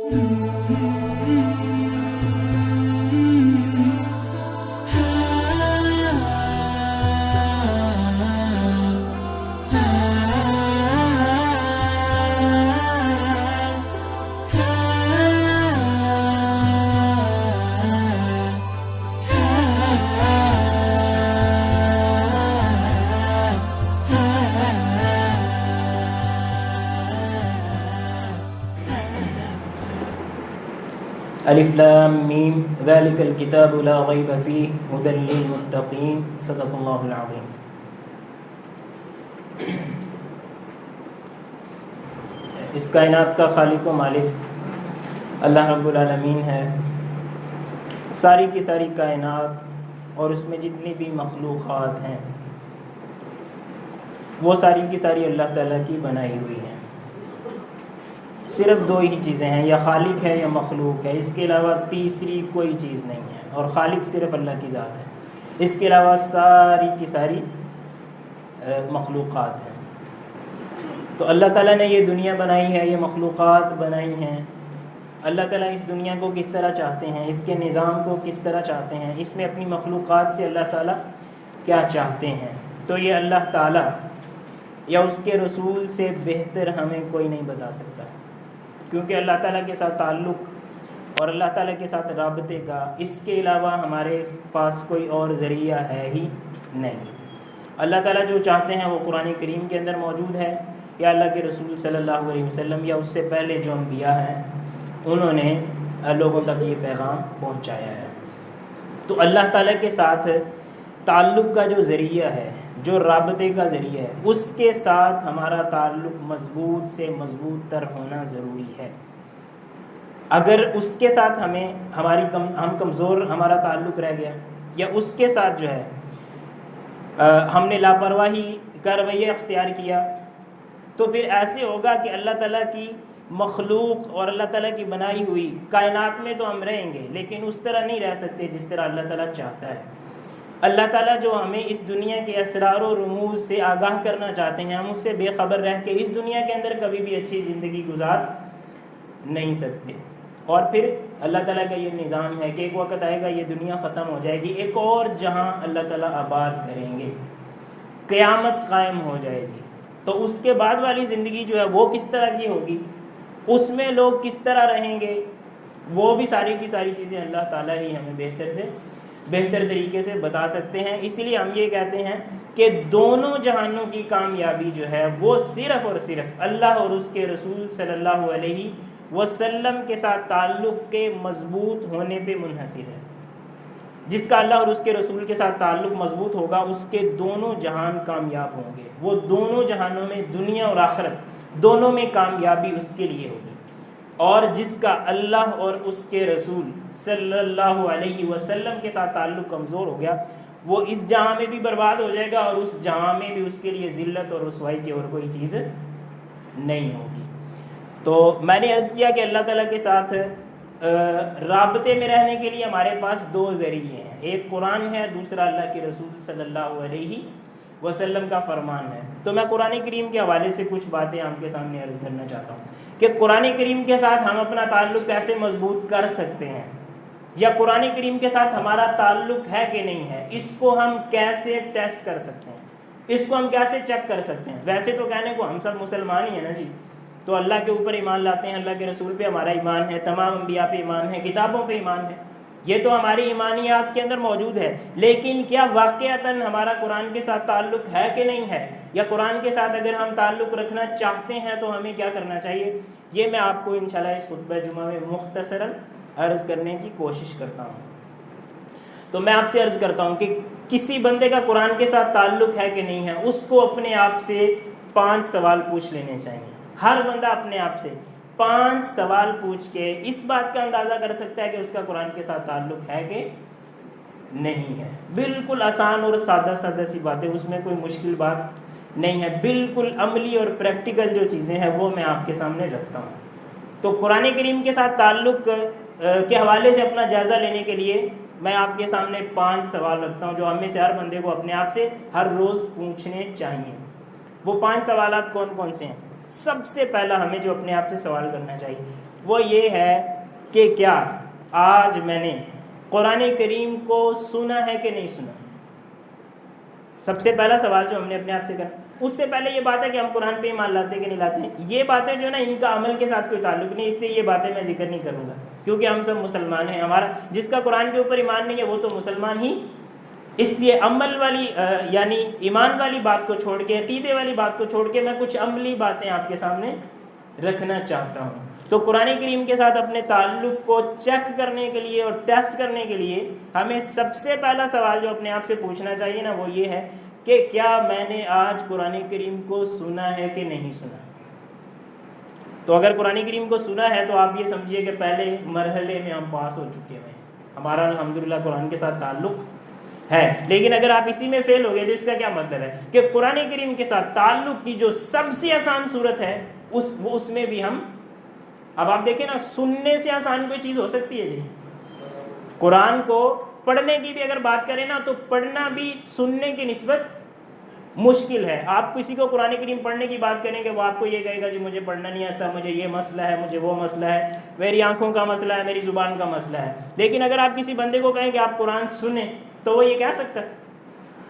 الف لام میم ذلک الکتاب لا ریب فیہ ھدی للمتقین صدق اللہ العظیم۔ اس کائنات کا خالق و مالک اللہ رب العالمین ہے۔ ساری کی ساری کائنات اور اس میں جتنی بھی مخلوقات ہیں وہ ساری کی ساری اللہ تعالیٰ کی بنائی ہوئی ہیں۔ صرف دو ہی چیزیں ہیں، یا خالق ہے یا مخلوق ہے، اس کے علاوہ تیسری کوئی چیز نہیں ہے، اور خالق صرف اللہ کی ذات ہے، اس کے علاوہ ساری کی ساری مخلوقات ہیں۔ تو اللہ تعالیٰ نے یہ دنیا بنائی ہے، یہ مخلوقات بنائی ہیں۔ اللہ تعالیٰ اس دنیا کو کس طرح چاہتے ہیں، اس کے نظام کو کس طرح چاہتے ہیں، اس میں اپنی مخلوقات سے اللہ تعالیٰ کیا چاہتے ہیں، تو یہ اللہ تعالیٰ یا اس کے رسول سے بہتر ہمیں کوئی نہیں بتا سکتا، کیونکہ اللہ تعالیٰ کے ساتھ تعلق اور اللہ تعالیٰ کے ساتھ رابطے کا اس کے علاوہ ہمارے پاس کوئی اور ذریعہ ہے ہی نہیں۔ اللہ تعالیٰ جو چاہتے ہیں وہ قرآن کریم کے اندر موجود ہے، یا اللہ کے رسول صلی اللہ علیہ وسلم یا اس سے پہلے جو انبیاء ہیں انہوں نے لوگوں تک یہ پیغام پہنچایا ہے۔ تو اللہ تعالیٰ کے ساتھ تعلق کا جو ذریعہ ہے، جو رابطے کا ذریعہ ہے، اس کے ساتھ ہمارا تعلق مضبوط سے مضبوط تر ہونا ضروری ہے۔ اگر اس کے ساتھ ہم کمزور ہمارا تعلق رہ گیا، یا اس کے ساتھ جو ہے ہم نے لاپرواہی کا رویہ اختیار کیا، تو پھر ایسے ہوگا کہ اللہ تعالیٰ کی مخلوق اور اللہ تعالیٰ کی بنائی ہوئی کائنات میں تو ہم رہیں گے، لیکن اس طرح نہیں رہ سکتے جس طرح اللہ تعالیٰ چاہتا ہے۔ اللہ تعالیٰ جو ہمیں اس دنیا کے اسرار و رموز سے آگاہ کرنا چاہتے ہیں، ہم اس سے بے خبر رہ کے اس دنیا کے اندر کبھی بھی اچھی زندگی گزار نہیں سکتے۔ اور پھر اللہ تعالیٰ کا یہ نظام ہے کہ ایک وقت آئے گا، یہ دنیا ختم ہو جائے گی، ایک اور جہاں اللہ تعالیٰ آباد کریں گے، قیامت قائم ہو جائے گی۔ تو اس کے بعد والی زندگی جو ہے وہ کس طرح کی ہوگی، اس میں لوگ کس طرح رہیں گے، وہ بھی ساری کی ساری چیزیں اللہ تعالیٰ ہی ہمیں بہتر طریقے سے بتا سکتے ہیں۔ اس لیے ہم یہ کہتے ہیں کہ دونوں جہانوں کی کامیابی جو ہے وہ صرف اور صرف اللہ اور اس کے رسول صلی اللہ علیہ وسلم کے ساتھ تعلق کے مضبوط ہونے پہ منحصر ہے۔ جس کا اللہ اور اس کے رسول کے ساتھ تعلق مضبوط ہوگا، اس کے دونوں جہان کامیاب ہوں گے، وہ دونوں جہانوں میں، دنیا اور آخرت دونوں میں کامیابی اس کے لیے ہوگی۔ اور جس کا اللہ اور اس کے رسول صلی اللہ علیہ وسلم کے ساتھ تعلق کمزور ہو گیا، وہ اس جہاں میں بھی برباد ہو جائے گا، اور اس جہاں میں بھی اس کے لیے ذلت اور رسوائی کی اور کوئی چیز نہیں ہوگی۔ تو میں نے عرض کیا کہ اللہ تعالیٰ کے ساتھ رابطے میں رہنے کے لیے ہمارے پاس دو ذریعے ہیں، ایک قرآن ہے، دوسرا اللہ کے رسول صلی اللہ علیہ وسلم کا فرمان ہے۔ تو میں قرآن کریم کے حوالے سے کچھ باتیں آپ کے سامنے عرض کرنا چاہتا ہوں کہ قرآن کریم کے ساتھ ہم اپنا تعلق کیسے مضبوط کر سکتے ہیں، یا قرآن کریم کے ساتھ ہمارا تعلق ہے کہ نہیں ہے، اس کو ہم کیسے ٹیسٹ کر سکتے ہیں، اس کو ہم کیسے چیک کر سکتے ہیں۔ ویسے تو کہنے کو ہم سب مسلمان ہی ہیں نا جی، تو اللہ کے اوپر ایمان لاتے ہیں، اللہ کے رسول پہ ہمارا ایمان ہے، تمام انبیاء پہ ایمان ہے، کتابوں پہ ایمان ہے، یہ تو ہماری ایمانیات کے اندر موجود ہے۔ لیکن کیا واقعتاً ہمارا قرآن کے ساتھ تعلق ہے کہ نہیں ہے، یا قرآن کے ساتھ اگر ہم تعلق رکھنا چاہتے ہیں تو ہمیں کیا کرنا چاہیے، یہ میں آپ کو انشاءاللہ اس خطبہ جمعہ میں مختصراً عرض کرنے کی کوشش کرتا ہوں۔ تو میں آپ سے عرض کرتا ہوں کہ کسی بندے کا قرآن کے ساتھ تعلق ہے کہ نہیں ہے، اس کو اپنے آپ سے 5 سوال پوچھ لینے چاہیے۔ ہر بندہ اپنے آپ سے 5 سوال پوچھ کے اس بات کا اندازہ کر سکتا ہے کہ اس کا قرآن کے ساتھ تعلق ہے کہ نہیں ہے۔ بالکل آسان اور سادہ سی باتیں، اس میں کوئی مشکل بات نہیں ہے، بالکل عملی اور پریکٹیکل جو چیزیں ہیں وہ میں آپ کے سامنے رکھتا ہوں۔ تو قرآن کریم کے ساتھ تعلق کے حوالے سے اپنا جائزہ لینے کے لیے میں آپ کے سامنے 5 سوال رکھتا ہوں جو ہم میں سے ہر بندے کو اپنے آپ سے ہر روز پوچھنے چاہیے۔ وہ 5 سوالات کون کون سے ہیں؟ سب سے پہلا ہمیں جو اپنے آپ سے سوال کرنا چاہیے وہ یہ ہے کہ کیا آج میں نے قرآن کریم کو سنا ہے کہ نہیں سنا. سب سے پہلا سوال جو ہم نے اپنے آپ سے کرنا. اس سے پہلے یہ بات ہے کہ ہم قرآن پہ ایمان لاتے کہ نہیں لاتے ہیں. یہ باتیں جو نا ان کا عمل کے ساتھ کوئی تعلق نہیں, اس لیے یہ باتیں میں ذکر نہیں کروں گا, کیونکہ ہم سب مسلمان ہیں. ہمارا جس کا قرآن کے اوپر ایمان نہیں ہے وہ تو مسلمان ہی. اس لیے عمل والی یعنی ایمان والی بات کو چھوڑ کے, عقیدے والی بات کو چھوڑ کے میں کچھ عملی باتیں آپ کے سامنے رکھنا چاہتا ہوں. تو قرآن کریم کے ساتھ اپنے تعلق کو چیک کرنے کے لیے اور ٹیسٹ کرنے کے لیے ہمیں سب سے پہلا سوال جو اپنے آپ سے پوچھنا چاہیے نا وہ یہ ہے کہ کیا میں نے آج قرآن کریم کو سنا ہے کہ نہیں سنا. تو اگر قرآن کریم کو سنا ہے تو آپ یہ سمجھیے کہ پہلے مرحلے میں ہم پاس ہو چکے ہیں, ہمارا الحمدللہ قرآن کے ساتھ تعلق ہے. لیکن اگر آپ اسی میں فیل ہو گئے تو اس کا کیا مطلب ہے کہ قرآن کریم کے ساتھ تعلق کی جو سب سے آسان صورت ہے اس میں بھی ہم, اب آپ دیکھیں نا, سننے سے آسان کوئی چیز ہو سکتی ہے جی. قرآن کو پڑھنے کی بھی اگر بات کریں نا تو پڑھنا بھی سننے کی نسبت مشکل ہے. آپ کسی کو قرآن کریم پڑھنے کی بات کریں کہ وہ آپ کو یہ کہے گا جی مجھے پڑھنا نہیں آتا, مجھے یہ مسئلہ ہے, مجھے وہ مسئلہ ہے, میری آنکھوں کا مسئلہ ہے, میری زبان کا مسئلہ ہے. لیکن اگر آپ کسی بندے کو کہیں کہ آپ قرآن سنیں تو وہ یہ کہہ سکتا ہے؟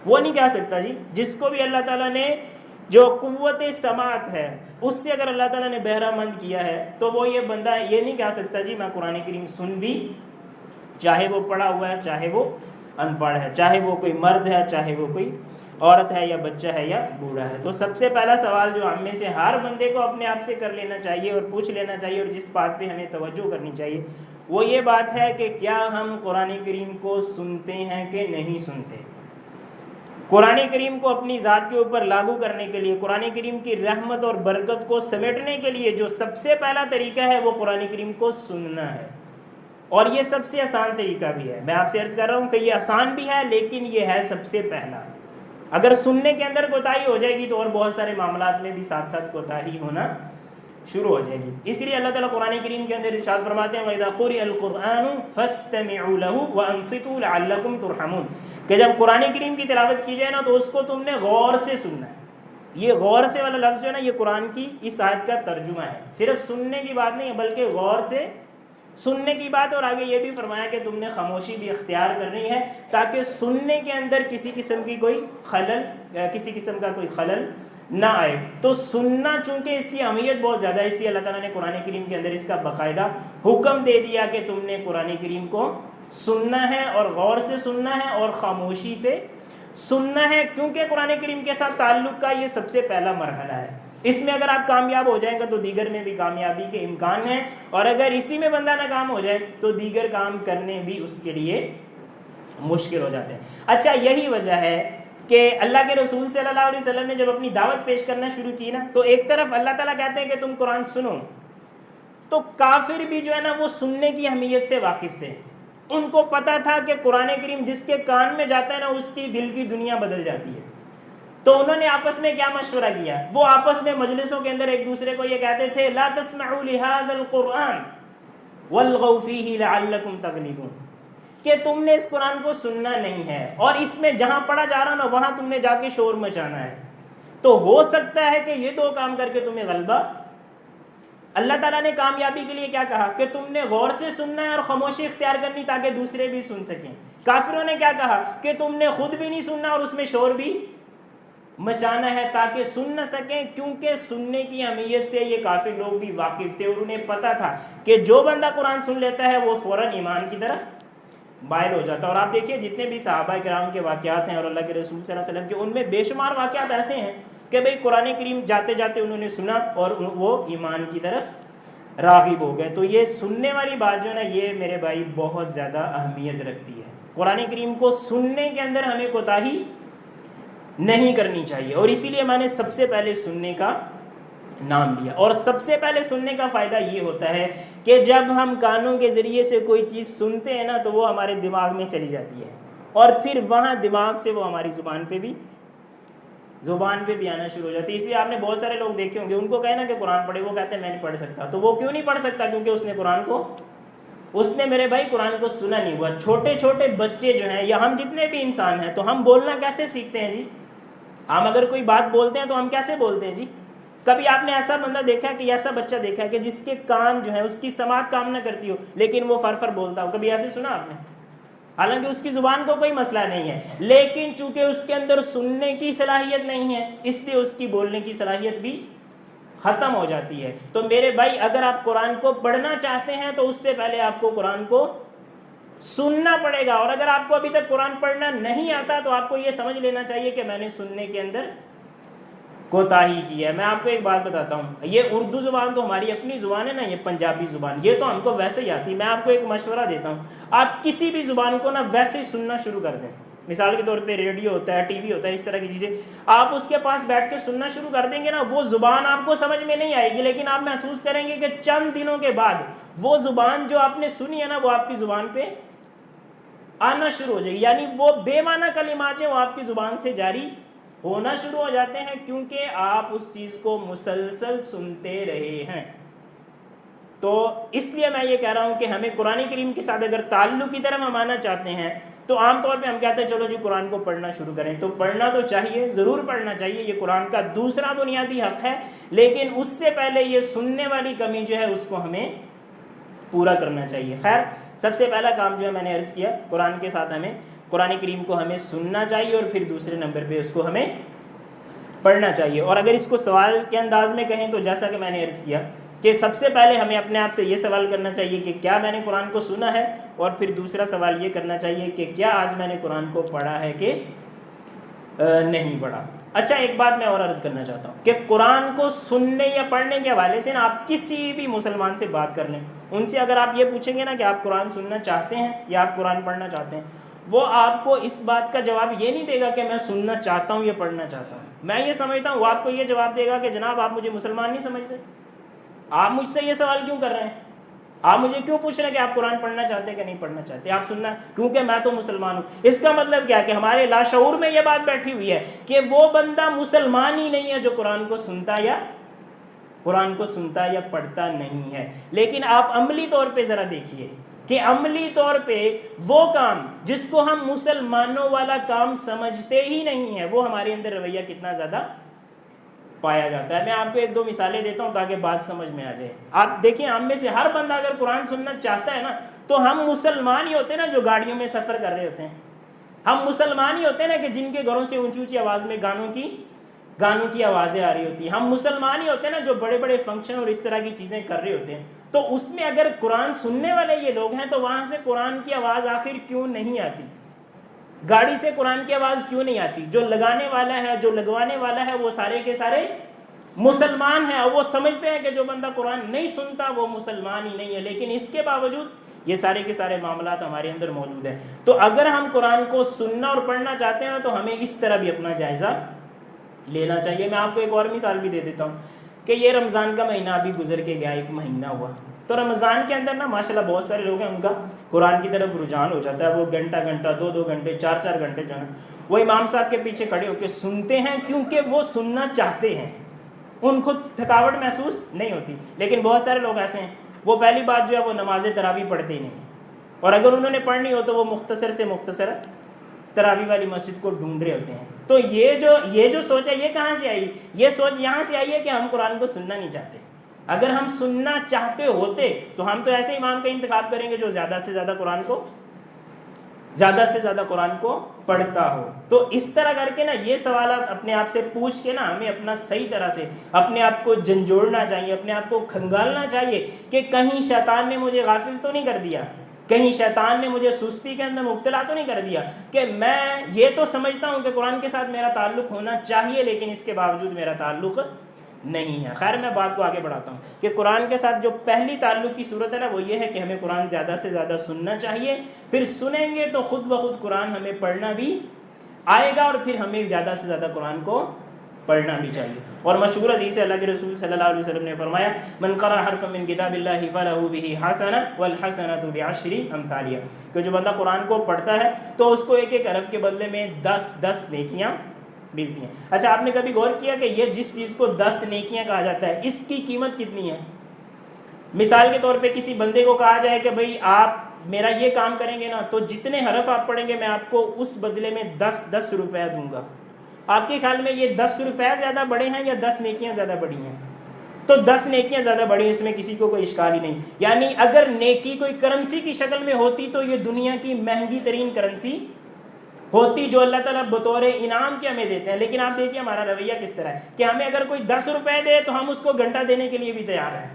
وہ نہیں کہہ سکتا جی. جس کو بھی اللہ تعالیٰ نے جو قوت سماعت ہے اس سے اگر اللہ تعالیٰ نے بہرہ مند کیا ہے تو وہ یہ بندہ یہ نہیں کہہ سکتا جی میں قرآن کریم سن بھی, چاہے وہ پڑھا ہوا ہے چاہے وہ ان پڑھ ہے, چاہے وہ کوئی مرد ہے چاہے وہ کوئی عورت ہے یا بچہ ہے یا بوڑھا ہے. تو سب سے پہلا سوال جو ہم میں سے ہر بندے کو اپنے آپ سے کر لینا چاہیے اور پوچھ لینا چاہیے اور جس بات پہ ہمیں توجہ کرنی چاہیے وہ یہ بات ہے کہ کیا ہم قرآن کریم کو سنتے ہیں کہ نہیں سنتے. قرآن کریم کو اپنی ذات کے اوپر لاگو کرنے کے لیے, قرآن کریم کی رحمت اور برکت کو سمیٹنے کے لیے جو سب سے پہلا طریقہ ہے وہ قرآن کریم کو سننا ہے. اور یہ سب سے آسان طریقہ بھی ہے. میں آپ سے عرض کر رہا ہوں کہ یہ آسان بھی ہے لیکن یہ ہے سب سے پہلا. اگر سننے کے اندر کوتاہی ہو جائے گی تو اور بہت سارے معاملات میں بھی ساتھ ساتھ کوتاہی ہونا شروع ہو جائے گی. اس لیے اللہ تعالیٰ قرآن کریم کے اندر ارشاد فرماتے ہیں وَإِذَا قُرِئَ الْقُرْآنُ فَاسْتَمِعُوا لَهُ وَأَنصِتُوا لَعَلَّكُمْ تُرْحَمُونَ کہ جب قرآن کریم کی تلاوت کی جائے نا تو اس کو تم نے غور سے سننا ہے. یہ غور سے والا لفظ جو ہے نا یہ قرآن کی اس آیت کا ترجمہ ہے. صرف سننے کی بات نہیں ہے بلکہ غور سے سننے کی بات. اور آگے یہ بھی فرمایا کہ تم نے خاموشی بھی اختیار کرنی ہے تاکہ سننے کے اندر کسی قسم کی کوئی خلل, کسی قسم کا کوئی خلل نہ آئے. تو سننا چونکہ اس کی اہمیت بہت زیادہ ہے اس لیے اللہ تعالیٰ نے قرآن کریم کے اندر اس کا باقاعدہ حکم دے دیا کہ تم نے قرآن کریم کو سننا ہے اور غور سے سننا ہے اور خاموشی سے سننا ہے, کیونکہ قرآن کریم کے ساتھ تعلق کا یہ سب سے پہلا مرحلہ ہے. اس میں اگر آپ کامیاب ہو جائیں گے تو دیگر میں بھی کامیابی کے امکان ہیں, اور اگر اسی میں بندہ ناکام ہو جائے تو دیگر کام کرنے بھی اس کے لیے مشکل ہو جاتے ہیں. اچھا یہی وجہ ہے کہ اللہ کے رسول صلی اللہ علیہ وسلم نے جب اپنی دعوت پیش کرنا شروع کی نا تو ایک طرف اللہ تعالیٰ کہتے ہیں کہ تم قرآن سنو, تو کافر بھی جو ہے نا وہ سننے کی اہمیت سے واقف تھے. ان کو پتا تھا کہ قرآن کریم جس کے کان میں جاتا ہے نا اس کی دل کی دنیا بدل جاتی ہے. تو انہوں نے آپس میں کیا مشورہ کیا, وہ آپس میں مجلسوں کے اندر ایک دوسرے کو یہ کہتے تھے لا تسمعوا لهذا القرآن والغوا فيه لعلكم تغلبون کہ تم نے اس قرآن کو سننا نہیں ہے اور اس میں جہاں پڑھا جا رہا نا وہاں تم نے جا کے شور مچانا ہے. تو ہو سکتا ہے کہ یہ دو کام کر کے تمہیں غلبہ. اللہ تعالیٰ نے کامیابی کے لیے کیا کہا کہ تم نے غور سے سننا ہے اور خاموشی اختیار کرنی تاکہ دوسرے بھی سن سکیں. کافروں نے کیا کہا کہ تم نے خود بھی نہیں سننا اور اس میں شور بھی مچانا ہے تاکہ سن نہ سکیں, کیونکہ سننے کی اہمیت سے یہ کافر لوگ بھی واقف تھے اور انہیں پتا تھا کہ جو بندہ قرآن سن لیتا ہے وہ فوراً ایمان کی طرف مائل ہو جاتا ہے. اور آپ دیکھیے جتنے بھی صحابہ کرام کے واقعات ہیں اور اللہ کے رسول صلی اللہ علیہ وسلم کے, ان میں بے شمار واقعات ایسے ہیں کہ بھئی قرآن کریم جاتے جاتے انہوں نے سنا اور وہ ایمان کی طرف راغب ہو گئے. تو یہ سننے والی بات جو ہے نا یہ میرے بھائی بہت زیادہ اہمیت رکھتی ہے. قرآن کریم کو سننے کے اندر ہمیں کوتاہی نہیں کرنی چاہیے, اور اسی لیے میں نے سب سے پہلے سننے کا نام لیا. اور سب سے پہلے سننے کا فائدہ یہ ہوتا ہے کہ جب ہم کانوں کے ذریعے سے کوئی چیز سنتے ہیں نا تو وہ ہمارے دماغ میں چلی جاتی ہے اور پھر وہاں دماغ سے وہ ہماری زبان پہ بھی آنا شروع ہو جاتی ہے. اس لیے آپ نے بہت سارے لوگ دیکھے ہوں گے, ان کو کہنا کہ قرآن پڑھے, وہ کہتے ہیں میں نہیں پڑھ سکتا. تو وہ کیوں نہیں پڑھ سکتا؟ کیونکہ اس نے میرے بھائی قرآن کو سنا نہیں ہوا. چھوٹے چھوٹے بچے جو ہیں یا ہم جتنے بھی انسان ہیں تو ہم بولنا کیسے سیکھتے ہیں جی؟ ہم اگر کوئی بات بولتے ہیں تو ہم کیسے بولتے ہیں جی؟ کبھی آپ نے ایسا بندہ دیکھا ہے کہ ایسا بچہ دیکھا ہے کہ جس کے کان جو ہے اس کی سماعت کام نہ کرتی ہو لیکن وہ فر بولتا ہو؟ کبھی ایسے سنا آپ نے؟ حالانکہ اس کی زبان کو کوئی مسئلہ نہیں ہے، لیکن چونکہ اس کے اندر سننے کی صلاحیت نہیں ہے اس لیے اس کی بولنے کی صلاحیت بھی ختم ہو جاتی ہے۔ تو میرے بھائی اگر آپ قرآن کو پڑھنا چاہتے ہیں تو اس سے پہلے آپ کو قرآن کو سننا پڑے گا، اور اگر آپ کو ابھی تک قرآن پڑھنا نہیں آتا تو آپ کو یہ سمجھ لینا چاہیے کہ میں نے سننے کے اندر کوتاہی کی ہے۔ میں آپ کو ایک بات بتاتا ہوں، یہ اردو زبان تو ہماری اپنی زبان ہے نا، یہ پنجابی زبان یہ تو ہم کو ویسے ہی آتی ہے۔ میں آپ کو ایک مشورہ دیتا ہوں، آپ کسی بھی زبان کو نا ویسے ہی سننا شروع کر دیں۔ مثال کے طور پہ ریڈیو ہوتا ہے، ٹی وی ہوتا ہے، اس طرح کی چیزیں آپ اس کے پاس بیٹھ کے سننا شروع کر دیں گے نا، وہ زبان آپ کو سمجھ میں نہیں آئے گی، لیکن آپ محسوس کریں گے کہ چند دنوں کے بعد وہ زبان جو آپ نے سنی ہے نا وہ آپ کی زبان پہ آنا شروع ہو جائے گی، یعنی وہ بے معنی کلمات ہیں وہ آپ کی زبان سے جاری ہونا شروع ہو جاتے ہیں، کیونکہ آپ اس چیز کو مسلسل سنتے رہے ہیں۔ تو اس لیے میں یہ کہہ رہا ہوں کہ ہمیں قرآن کریم کے ساتھ اگر تعلق کی طرف ہم آنا چاہتے ہیں تو عام طور پہ ہم کہتے ہیں چلو جی قرآن کو پڑھنا شروع کریں، تو پڑھنا تو چاہیے، ضرور پڑھنا چاہیے، یہ قرآن کا دوسرا بنیادی حق ہے، لیکن اس سے پہلے یہ سننے والی کمی جو ہے اس کو ہمیں پورا کرنا چاہیے۔ خیر، سب سے پہلا کام جو ہے میں نے عرض کیا، قرآن کے ساتھ ہمیں قرآن کریم کو ہمیں سننا چاہیے، اور پھر دوسرے نمبر پہ اس کو ہمیں پڑھنا چاہیے۔ اور اگر اس کو سوال کے انداز میں کہیں تو جیسا کہ میں نے عرض کیا کہ سب سے پہلے ہمیں اپنے آپ سے یہ سوال کرنا چاہیے کہ کیا میں نے قرآن کو سنا ہے، اور پھر دوسرا سوال یہ کرنا چاہیے کہ کیا آج میں نے قرآن کو پڑھا ہے کہ نہیں پڑھا۔ اچھا، ایک بات میں اور عرض کرنا چاہتا ہوں کہ قرآن کو سننے یا پڑھنے کے حوالے سے نا آپ کسی بھی مسلمان سے بات کر لیں، ان سے اگر آپ یہ پوچھیں گے نا کہ آپ قرآن سننا چاہتے ہیں یا آپ قرآن پڑھنا چاہتے ہیں، وہ آپ کو اس بات کا جواب یہ نہیں دے گا کہ میں سننا چاہتا ہوں یا پڑھنا چاہتا ہوں۔ میں یہ سمجھتا ہوں وہ آپ کو یہ جواب دے گا کہ جناب آپ مجھے مسلمان نہیں سمجھتے، آپ مجھ سے یہ سوال کیوں کر رہے ہیں، آپ مجھے کیوں پوچھ رہے ہیں کہ آپ قرآن پڑھنا چاہتے ہیں کہ نہیں پڑھنا چاہتے، آپ سننا کیونکہ میں تو مسلمان ہوں۔ اس کا مطلب کیا کہ ہمارے لاشعور میں یہ بات بیٹھی ہوئی ہے کہ وہ بندہ مسلمان ہی نہیں ہے جو قرآن کو سنتا یا پڑھتا نہیں ہے۔ لیکن آپ عملی طور پہ ذرا دیکھیے کہ عملی طور پہ وہ کام جس کو ہم مسلمانوں والا کام سمجھتے ہی نہیں ہیں، وہ ہمارے اندر رویہ کتنا زیادہ پایا جاتا ہے۔ میں آپ کو ایک دو مثالیں دیتا ہوں تاکہ بات سمجھ میں آ جائے۔ آپ دیکھیں، ہم میں سے ہر بندہ اگر قرآن سننا چاہتا ہے نا تو ہم مسلمان ہی ہوتے ہیں نا جو گاڑیوں میں سفر کر رہے ہوتے ہیں، ہم مسلمان ہی ہوتے ہیں نا کہ جن کے گھروں سے اونچی اونچی آواز میں گانوں کی آوازیں آ رہی ہوتی ہیں، ہم مسلمان ہی ہوتے ہیں نا جو بڑے بڑے فنکشن اور اس طرح کی چیزیں کر رہے ہوتے ہیں۔ تو اس میں اگر قرآن سننے والے یہ لوگ ہیں تو وہاں سے قرآن کی آواز آخر کیوں نہیں آتی؟ گاڑی سے قرآن کی آواز کیوں نہیں آتی؟ جو لگانے والا ہے، جو لگوانے والا ہے، وہ سارے کے سارے مسلمان ہیں، اور وہ سمجھتے ہیں کہ جو بندہ قرآن نہیں سنتا وہ مسلمان ہی نہیں ہے، لیکن اس کے باوجود یہ سارے کے سارے معاملات ہمارے اندر موجود ہیں۔ تو اگر ہم قرآن کو سننا اور پڑھنا چاہتے ہیں تو ہمیں اس طرح بھی اپنا جائزہ لینا چاہیے۔ میں آپ کو ایک اور مثال بھی دے دیتا ہوں کہ یہ رمضان کا مہینہ ابھی گزر کے گیا، ایک مہینہ ہوا، تو رمضان کے اندر نا ماشاءاللہ بہت سارے لوگ ہیں ان کا قرآن کی طرف رجحان ہو جاتا ہے، وہ گھنٹہ 2 گھنٹے 4 گھنٹے جو ہے وہ امام صاحب کے پیچھے کھڑے ہو کے سنتے ہیں، کیونکہ وہ سننا چاہتے ہیں، ان کو تھکاوٹ محسوس نہیں ہوتی۔ لیکن بہت سارے لوگ ایسے ہیں وہ پہلی بات جو ہے وہ نماز تراویح پڑھتے ہی نہیں، اور اگر انہوں نے پڑھنی ہو تو وہ مختصر سے مختصر تراویح والی مسجد کو ڈھونڈ رہے ہوتے ہیں۔ تو یہ جو سوچ ہے یہ کہاں سے آئی؟ یہ سوچ یہاں سے آئی ہے کہ ہم قرآن کو سننا نہیں چاہتے۔ اگر ہم سننا چاہتے ہوتے تو ہم تو ایسے امام کا انتخاب کریں گے جو زیادہ سے زیادہ قرآن کو پڑھتا ہو۔ تو اس طرح کر کے نا یہ سوالات اپنے آپ سے پوچھ کے نا ہمیں اپنا صحیح طرح سے اپنے آپ کو جھنجھوڑنا چاہیے، اپنے آپ کو کھنگالنا چاہیے کہ کہیں شیطان نے مجھے غافل تو نہیں کر دیا، کہیں شیطان نے مجھے سستی کے اندر مبتلا تو نہیں کر دیا کہ میں یہ تو سمجھتا ہوں کہ قرآن کے ساتھ میرا تعلق ہونا چاہیے لیکن اس کے باوجود میرا تعلق نہیں ہے۔ خیر، میں بات کو آگے بڑھاتا ہوں کہ قرآن کے ساتھ جو پہلی تعلق کی صورت ہے نا وہ یہ ہے کہ ہمیں قرآن زیادہ سے زیادہ سننا چاہیے، پھر سنیں گے تو خود بخود قرآن ہمیں پڑھنا بھی آئے گا، اور پھر ہمیں زیادہ سے زیادہ قرآن کو پڑھنا بھی چاہیے۔ اور مشہور حدیث ہے، اللہ کے رسول صلی اللہ علیہ وسلم نے فرمایا من قرأ حرفا من کتاب اللہ فلہ بہ حسنہ والحسنۃ بعشر امثالها، کہ جو بندہ قرآن کو پڑھتا ہے تو اس کو ایک ایک حرف کے بدلے میں 10 نیکیاں ملتی ہیں۔ اچھا، آپ نے کبھی غور کیا کہ یہ جس چیز کو 10 نیکیاں کہا جاتا ہے اس کی قیمت کتنی ہے؟ مثال کے طور پہ کسی بندے کو کہا جائے کہ بھائی آپ میرا یہ کام کریں گے نا تو جتنے حرف آپ پڑھیں گے میں آپ کو اس بدلے میں 10 روپے دوں گا، آپ کے خیال میں یہ 10 روپے زیادہ بڑے ہیں یا 10 نیکیاں زیادہ بڑی ہیں؟ تو 10 نیکیاں زیادہ بڑی ہیں، اس میں کسی کو کوئی اشکال ہی نہیں. یعنی اگر نیکی کوئی کرنسی کی شکل میں ہوتی تو یہ دنیا کی مہنگی ترین کرنسی ہوتی جو اللہ تعالیٰ بطور انعام کے ہمیں دیتے ہیں. لیکن آپ دیکھیے ہمارا رویہ کس طرح ہے کہ ہمیں اگر کوئی 10 روپے دے تو ہم اس کو گھنٹہ دینے کے لیے بھی تیار ہیں،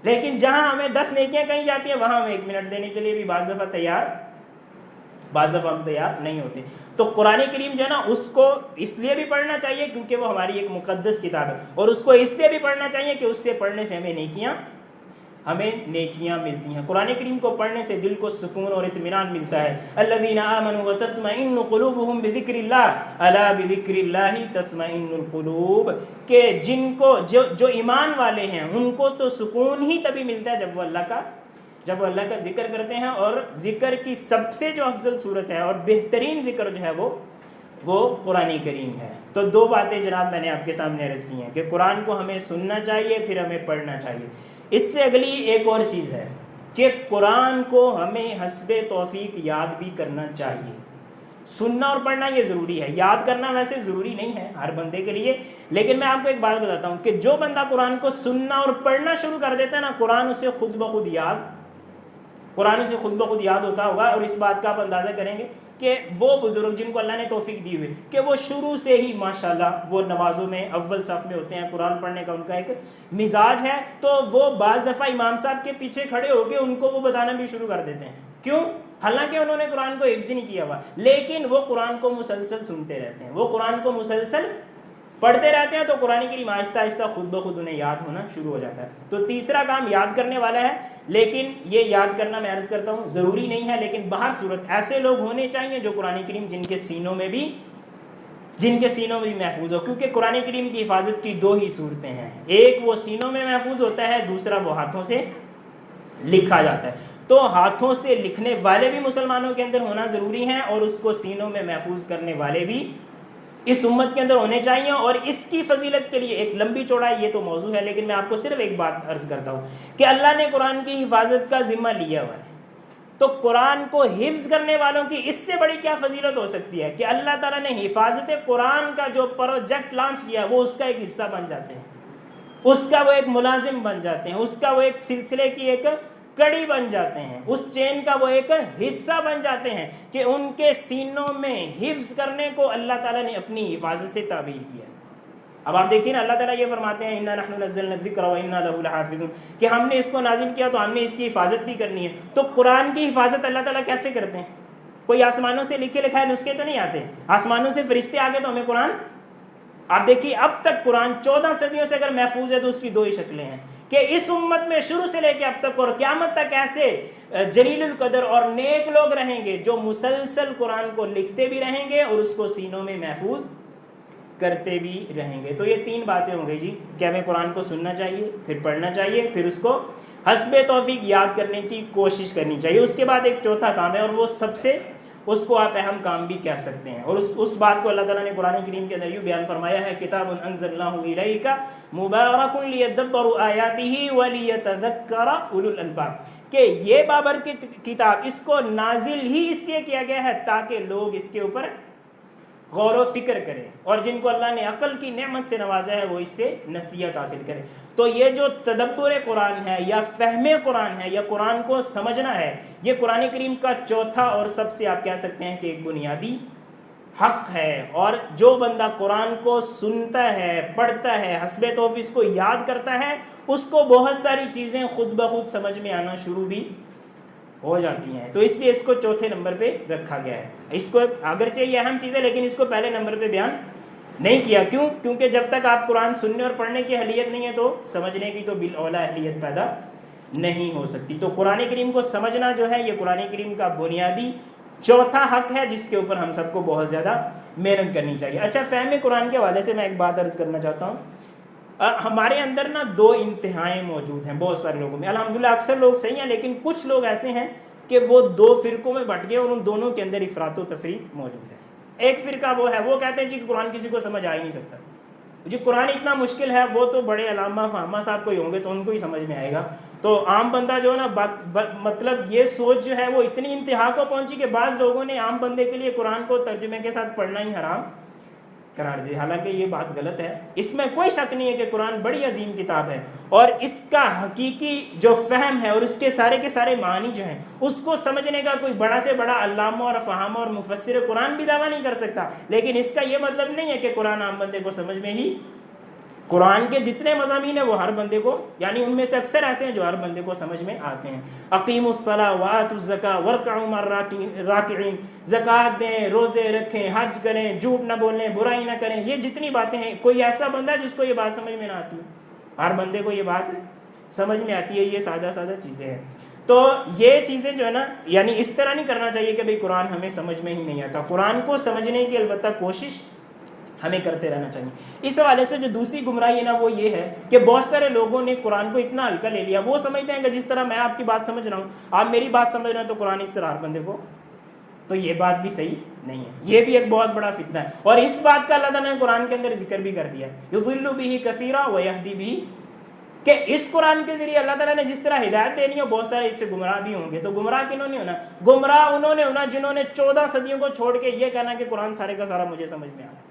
لیکن جہاں ہمیں 10 نیکیاں کہیں جاتی ہیں وہاں ہم 1 منٹ دینے کے لیے بھی بعض دفعہ ہم تیار نہیں ہوتے. تو قرآن کریم جو ہے نا اس کو اس لیے بھی پڑھنا چاہیے کیونکہ وہ ہماری ایک مقدس کتاب ہے، اور اس کو اس لیے بھی پڑھنا چاہیے کہ اس سے پڑھنے سے ہمیں نیکیاں ملتی ہیں. قرآن کریم کو پڑھنے سے دل کو سکون اور اطمینان ملتا ہے. الذین آمنوا وتطمئن قلوبهم بذکر اللہ الا بذکر اللہ تطمئن القلوب، کہ جن کو جو ایمان والے ہیں ان کو تو سکون ہی تبھی ملتا ہے جب وہ اللہ کا ذکر کرتے ہیں. اور ذکر کی سب سے جو افضل صورت ہے اور بہترین ذکر جو ہے وہ قرآن کریم ہے. تو 2 باتیں جناب میں نے آپ کے سامنے عرض کی ہیں کہ قرآن کو ہمیں سننا چاہیے، پھر ہمیں پڑھنا چاہیے. اس سے اگلی ایک اور چیز ہے کہ قرآن کو ہمیں حسب توفیق یاد بھی کرنا چاہیے. سننا اور پڑھنا یہ ضروری ہے، یاد کرنا ویسے ضروری نہیں ہے ہر بندے کے لیے. لیکن میں آپ کو ایک بات بتاتا ہوں کہ جو بندہ قرآن کو سننا اور پڑھنا شروع کر دیتا ہے نا، قرآن اسے خود بخود یاد ہوتا ہوگا. اور اس بات کا آپ اندازہ کریں گے کہ وہ بزرگ جن کو اللہ نے توفیق دی ہوئی کہ وہ شروع سے ہی ماشاءاللہ وہ نمازوں میں اول صف میں ہوتے ہیں، قرآن پڑھنے کا ان کا ایک مزاج ہے، تو وہ بعض دفعہ امام صاحب کے پیچھے کھڑے ہو کے ان کو وہ بتانا بھی شروع کر دیتے ہیں. کیوں؟ حالانکہ انہوں نے قرآن کو حفظ نہیں کیا ہوا، لیکن وہ قرآن کو مسلسل سنتے رہتے ہیں، وہ قرآن کو مسلسل پڑھتے رہتے ہیں، تو قرآن کریم آہستہ آہستہ خود بخود انہیں یاد ہونا شروع ہو جاتا ہے. تو تیسرا کام یاد کرنے والا ہے، لیکن یہ یاد کرنا میں عرض کرتا ہوں ضروری نہیں ہے. لیکن بہر صورت ایسے لوگ ہونے چاہیے جو قرآن کریم جن کے سینوں میں بھی محفوظ ہو، کیونکہ قرآن کریم کی حفاظت کی 2 ہی صورتیں ہیں. ایک وہ سینوں میں محفوظ ہوتا ہے، دوسرا وہ ہاتھوں سے لکھا جاتا ہے. تو ہاتھوں سے لکھنے والے بھی مسلمانوں کے اندر ہونا ضروری ہیں، اور اس کو سینوں میں محفوظ کرنے والے بھی اس امت کے اندر ہونے چاہیے. اور اس کی فضیلت کے لیے ایک لمبی چوڑائی یہ تو موضوع ہے، لیکن میں آپ کو صرف ایک بات عرض کرتا ہوں کہ اللہ نے قرآن کی حفاظت کا ذمہ لیا ہوا ہے، تو قرآن کو حفظ کرنے والوں کی اس سے بڑی کیا فضیلت ہو سکتی ہے کہ اللہ تعالیٰ نے حفاظت قرآن کا جو پروجیکٹ لانچ کیا وہ اس کا ایک حصہ بن جاتے ہیں، اس کا وہ ایک ملازم بن جاتے ہیں، اس کا وہ ایک سلسلے کی ایک کڑی بن جاتے ہیں، اس چین کا وہ ایک حصہ بن جاتے ہیں کہ ان کے سینوں میں حفظ کرنے کو اللہ تعالیٰ نے اپنی حفاظت سے تعبیر کیا. اب آپ دیکھیں نا، اللہ تعالیٰ یہ فرماتے ہیں اِنَّا نَحْنُ نَزَّلْنَا الذِّكْرَ وَإِنَّا لَهُ لَحَافِظُونَ، کہ ہم نے اس کو نازل کیا تو ہم نے اس کی حفاظت بھی کرنی ہے. تو قرآن کی حفاظت اللہ تعالیٰ کیسے کرتے ہیں؟ کوئی آسمانوں سے لکھے لکھائے نسخے تو نہیں آتے، آسمانوں سے فرشتے آ گئے تو ہمیں قرآن. آپ دیکھیے اب تک قرآن 14 صدیوں سے اگر محفوظ ہے تو اس کی 2 ہی شکلیں ہیں کہ اس امت میں شروع سے لے کے اب تک اور قیامت تک ایسے جلیل القدر اور نیک لوگ رہیں گے جو مسلسل قرآن کو لکھتے بھی رہیں گے اور اس کو سینوں میں محفوظ کرتے بھی رہیں گے. تو یہ 3 باتیں ہوں گئی جی کہ ہمیں قرآن کو سننا چاہیے، پھر پڑھنا چاہیے، پھر اس کو حسب توفیق یاد کرنے کی کوشش کرنی چاہیے. اس کے بعد ایک چوتھا کام ہے اور وہ سب سے اس کو آپ اہم کام بھی کہہ سکتے ہیں، اور اس بات کو اللہ تعالیٰ نے قرآن کریم کے اندر یوں بیان فرمایا ہے کتاب انزلناہ الیک مبارک لیدبروا آیاتہ ولیتذکر اولو الالباب، کہ یہ بابرکت کتاب اس کو نازل ہی اس لیے کیا گیا ہے تاکہ لوگ اس کے اوپر غور و فکر کریں، اور جن کو اللہ نے عقل کی نعمت سے نوازا ہے وہ اس سے نصیحت حاصل کریں. تو یہ جو تدبر قرآن ہے یا فہم قرآن ہے یا قرآن کو سمجھنا ہے، یہ قرآن کریم کا چوتھا اور سب سے آپ کہہ سکتے ہیں کہ ایک بنیادی حق ہے. اور جو بندہ قرآن کو سنتا ہے، پڑھتا ہے، حسب توفیق کو یاد کرتا ہے، اس کو بہت ساری چیزیں خود بخود سمجھ میں آنا شروع بھی ہو جاتی ہیں. تو اس لیے اس کو چوتھے نمبر پہ رکھا گیا ہے. اس کو اگرچہ یہ اہم چیز ہے لیکن اس کو پہلے نمبر پہ بیان نہیں کیا. کیوں؟ کیونکہ جب تک آپ قرآن سننے اور پڑھنے کی اہلیت نہیں ہے تو سمجھنے کی تو بالاولیٰ اہلیت پیدا نہیں ہو سکتی. تو قرآن کریم کو سمجھنا جو ہے یہ قرآن کریم کا بنیادی چوتھا حق ہے جس کے اوپر ہم سب کو بہت زیادہ محنت کرنی چاہیے. اچھا، فہم قرآن کے حوالے سے میں ایک بات عرض کرنا چاہتا ہوں. ہمارے اندر نا 2 انتہائیں موجود ہیں بہت سارے لوگوں میں. الحمدللہ اکثر لوگ صحیح ہیں، لیکن کچھ لوگ ایسے ہیں کہ وہ 2 فرقوں میں بٹ گئے اور ان دونوں کے اندر افراط و تفریط موجود ہے. ایک فرقہ وہ ہے، وہ کہتے ہیں جی قرآن کسی کو سمجھ آ ہی نہیں سکتا، جی قرآن اتنا مشکل ہے، وہ تو بڑے علامہ فہمہ صاحب کوئی ہوں گے تو ان کو ہی سمجھ میں آئے گا. تو عام بندہ جو ہے نا مطلب یہ سوچ جو ہے وہ اتنی انتہا کو پہنچی کہ بعض لوگوں نے عام بندے کے لیے قرآن کو ترجمے کے ساتھ پڑھنا ہی حرام قرار دے. حالانکہ یہ بات غلط ہے. اس میں کوئی شک نہیں ہے کہ قرآن بڑی عظیم کتاب ہے اور اس کا حقیقی جو فہم ہے اور اس کے سارے معنی جو ہیں اس کو سمجھنے کا کوئی بڑا سے بڑا علامہ اور فہامہ اور مفسر قرآن بھی دعویٰ نہیں کر سکتا. لیکن اس کا یہ مطلب نہیں ہے کہ قرآن عام بندے کو سمجھ میں ہی. قرآن کے جتنے مضامین ہیں وہ ہر بندے کو، یعنی ان میں سے اکثر ایسے ہیں جو ہر بندے کو سمجھ میں آتے ہیں. اقیموا الصلاۃ وآتوا الزکاۃ وارکعوا مع الراکعین، زکوٰۃ دیں، روزے رکھیں، حج کریں، جھوٹ نہ بولیں، برائی نہ کریں. یہ جتنی باتیں ہیں کوئی ایسا بندہ جس کو یہ بات سمجھ میں نہ آتی؟ ہر بندے کو یہ بات سمجھ میں آتی ہے. یہ سادہ چیزیں ہیں. تو یہ چیزیں جو ہے نا، یعنی اس طرح نہیں کرنا چاہیے کہ بھئی قرآن ہمیں سمجھ میں ہی نہیں آتا. قرآن کو سمجھنے کی البتہ کوشش ہمیں کرتے رہنا چاہیے. اس حوالے سے جو دوسری گمراہی ہے نا وہ یہ ہے کہ بہت سارے لوگوں نے قرآن کو اتنا ہلکا لے لیا. وہ سمجھتے ہیں کہ جس طرح میں آپ کی بات سمجھ رہا ہوں آپ میری بات سمجھ رہے ہیں تو قرآن اس طرح ہر بندے کو. تو یہ بات بھی صحیح نہیں ہے. یہ بھی ایک بہت بڑا فتنہ ہے. اور اس بات کا اللہ تعالیٰ نے قرآن کے اندر ذکر بھی کر دیا ہے، یضل بہ کثیرا ویہدی بہ، کہ اس قرآن کے ذریعے اللہ تعالیٰ نے جس طرح ہدایت دینی ہے بہت سارے اس سے گمراہ بھی ہوں گے. تو گمراہ کنہوں نے ہونا؟ گمراہ انہوں نے ہونا جنہوں نے 14 صدیوں کو چھوڑ کے یہ کہنا کہ قرآن سارے کا سارا مجھے سمجھ میں آ رہا ہے.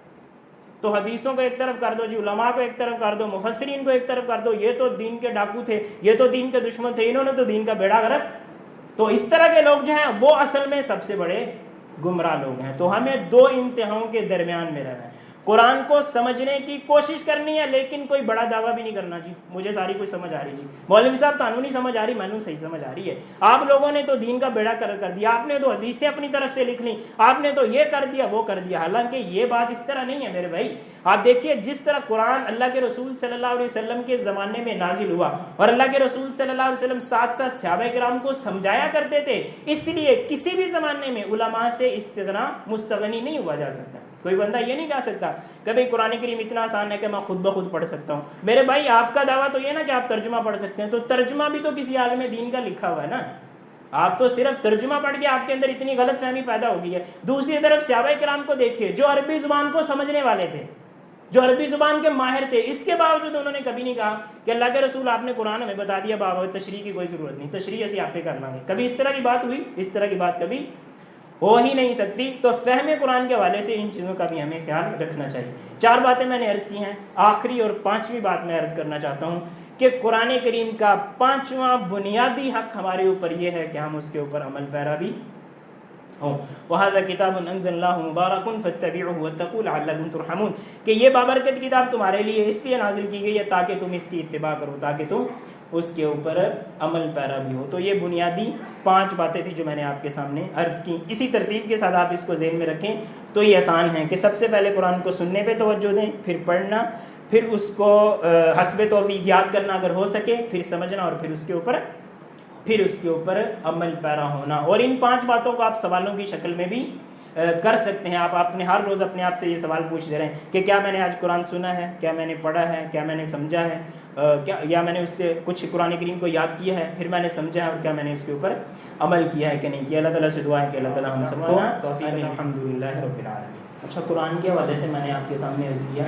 تو حدیثوں کو ایک طرف کر دو جی، علماء کو ایک طرف کر دو، مفسرین کو ایک طرف کر دو. یہ تو دین کے ڈاکو تھے، یہ تو دین کے دشمن تھے، انہوں نے تو دین کا بیڑا غرق. تو اس طرح کے لوگ جو ہیں وہ اصل میں سب سے بڑے گمراہ لوگ ہیں. تو ہمیں دو انتہاؤں کے درمیان میں رہنا ہے. قرآن کو سمجھنے کی کوشش کرنی ہے لیکن کوئی بڑا دعویٰ بھی نہیں کرنا جی مجھے ساری کچھ سمجھ آ رہی جی. مولوی صاحب تانوں نہیں سمجھ آ رہی، مینوں صحیح سمجھ آ رہی ہے. آپ لوگوں نے تو دین کا بیڑا کر دیا، آپ نے تو حدیثیں اپنی طرف سے لکھ لی، آپ نے تو یہ کر دیا وہ کر دیا. حالانکہ یہ بات اس طرح نہیں ہے میرے بھائی. آپ دیکھیے جس طرح قرآن اللہ کے رسول صلی اللہ علیہ وسلم کے زمانے میں نازل ہوا اور اللہ کے رسول صلی اللہ علیہ وسلم ساتھ ساتھ صحابہ کرام کو سمجھایا کرتے تھے، اس لیے کسی بھی زمانے میں علماء سے استغنا مستغنی نہیں ہوا جا سکتا. کوئی بندہ یہ نہیں کہہ سکتا کہ بھئی قرآن کریم اتنا آسان ہے کہ میں خود بخود پڑھ سکتا ہوں. میرے بھائی آپ کا دعویٰ تو یہ نا کہ آپ ترجمہ پڑھ سکتے ہیں، تو ترجمہ بھی تو کسی عالم دین کا لکھا ہوا ہے نا. آپ تو صرف ترجمہ پڑھ کے آپ کے اندر اتنی غلط فہمی پیدا ہو گئی ہے. دوسری طرف صحابہ کرام کو دیکھیے جو عربی زبان کو سمجھنے والے تھے، جو عربی زبان کے ماہر تھے، اس کے باوجود انہوں نے کبھی نہیں کہا کہ اللہ کے رسول آپ نے قرآن ہمیں بتا دیا بابا تشریح کی کوئی ضرورت نہیں، تشریح اسی آپ پہ کر لیں گے. کبھی اس طرح کی بات ہوئی؟ اس طرح کی بات کبھی ہو ہی نہیں سکتی. تو فہم قرآن کے حوالے سے ان چیزوں کا بھی ہمیں خیال رکھنا چاہیے. 4 باتیں میں نے عرض کی ہیں. آخری اور 5ویں بات میں عرض کرنا چاہتا ہوں کہ قرآن کریم کا 5واں بنیادی حق ہمارے اوپر یہ ہے کہ ہم اس کے اوپر عمل پیرا بھی ہوں. وَهَذَا كِتَابٌ أَنزَلْنَاهُ مُبَارَكٌ فَاتَّبِعُوهُ وَاتَّقُوا لَعَلَّكُمْ تُرْحَمُونَ، کہ یہ بابرکت کتاب تمہارے لیے اس لیے نازل کی گئی ہے تاکہ تم اس کی اتباع کرو، تاکہ تم اس کے اوپر عمل پیرا بھی ہو. تو یہ بنیادی 5 باتیں تھیں جو میں نے آپ کے سامنے عرض کی. اسی ترتیب کے ساتھ آپ اس کو ذہن میں رکھیں تو یہ آسان ہے کہ سب سے پہلے قرآن کو سننے پہ توجہ دیں، پھر پڑھنا، پھر اس کو حسب توفیق یاد کرنا اگر ہو سکے، پھر سمجھنا اور پھر اس کے اوپر عمل پیرا ہونا. اور ان 5 باتوں کو آپ سوالوں کی شکل میں بھی کر سکتے ہیں. آپ اپنے ہر روز اپنے آپ سے یہ سوال پوچھ دے رہے ہیں کہ کیا میں نے آج قرآن سنا ہے، کیا میں نے پڑھا ہے، کیا میں نے سمجھا ہے، یا میں نے اس سے کچھ قرآن کریم کو یاد کیا ہے، پھر میں نے سمجھا ہے اور کیا میں نے اس کے اوپر عمل کیا ہے کہ نہیں کیا. اللہ تعالیٰ سے دعا ہے کہ اللہ تعالیٰ ہم سب کو توفیق دے. الحمدللہ رب العالمین. اچھا، قرآن کے حوالے سے میں نے آپ کے سامنے عرض کیا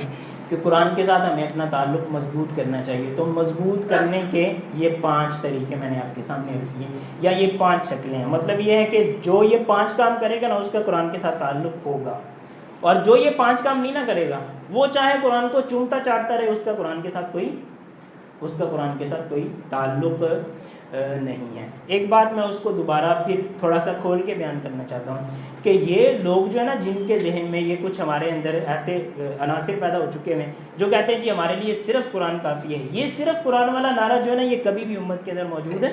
کہ قرآن کے ساتھ ہمیں اپنا تعلق مضبوط کرنا چاہیے. تو مضبوط کرنے کے یہ 5 طریقے میں نے آپ کے سامنے عرض کیے، یا یہ 5 شکلیں ہیں. مطلب یہ ہے کہ جو یہ 5 کام کرے گا نا اس کا قرآن کے ساتھ تعلق ہوگا، اور جو یہ 5 کام نہیں نہ کرے گا وہ چاہے قرآن کو چومتا چاٹتا رہے، اس کا قرآن کے ساتھ کوئی تعلق نہیں ہے. ایک بات میں اس کو دوبارہ پھر تھوڑا سا کھول کے بیان کرنا چاہتا ہوں کہ یہ لوگ جو ہے نا جن کے ذہن میں یہ کچھ ہمارے اندر ایسے عناصر پیدا ہو چکے ہیں جو کہتے ہیں جی ہمارے لیے صرف قرآن کافی ہے. یہ صرف قرآن والا نعرہ جو ہے نا یہ کبھی بھی امت کے اندر موجود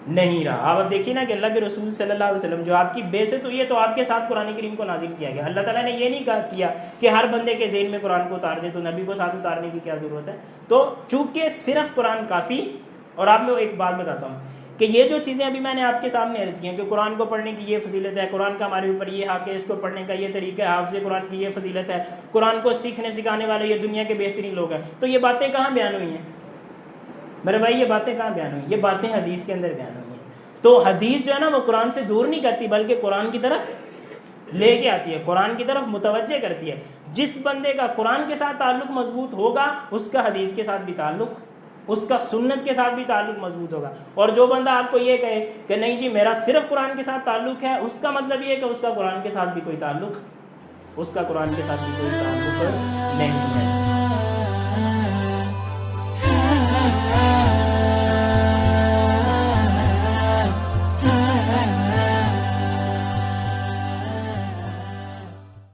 نہیں رہا. آپ اب دیکھیے نا کہ اللہ کے رسول صلی اللہ علیہ وسلم جو آپ کی بعثت ہوئی ہے تو آپ کے ساتھ قرآن کریم کو نازل کیا گیا. اللہ تعالیٰ نے یہ نہیں کیا کہ ہر بندے کے ذہن میں قرآن کو اتار دیں، تو نبی کو ساتھ اتارنے کی کیا ضرورت ہے. تو چونکہ صرف قرآن کافی. اور آپ میں ایک بات بتاتا ہوں کہ یہ جو چیزیں ابھی میں نے آپ کے سامنے عرض کی ہیں کہ قرآن کو پڑھنے کی یہ فضیلت ہے، قرآن کا ہمارے اوپر یہ حق ہے، اس کو پڑھنے کا یہ طریقہ ہے، حافظ قرآن کی یہ فضیلت ہے، قرآن کو سیکھنے سکھانے والے یہ دنیا کے بہترین لوگ ہیں، تو یہ باتیں کہاں بیان ہوئی ہیں میرے بھائی؟ یہ باتیں کہاں بیان ہوئی؟ یہ باتیں حدیث کے اندر بیان ہوئی ہیں. تو حدیث جو ہے نا وہ قرآن سے دور نہیں کرتی بلکہ قرآن کی طرف لے کے آتی ہے، قرآن کی طرف متوجہ کرتی ہے. جس بندے کا قرآن کے ساتھ تعلق مضبوط ہوگا اس کا حدیث کے ساتھ بھی تعلق، اس کا سنت کے ساتھ بھی تعلق مضبوط ہوگا. اور جو بندہ آپ کو یہ کہے کہ نہیں جی میرا صرف قرآن کے ساتھ تعلق ہے، اس کا مطلب یہ ہے کہ اس کا قرآن کے ساتھ بھی کوئی تعلق اس کا قرآن کے ساتھ بھی کوئی تعلق نہیں ہے۔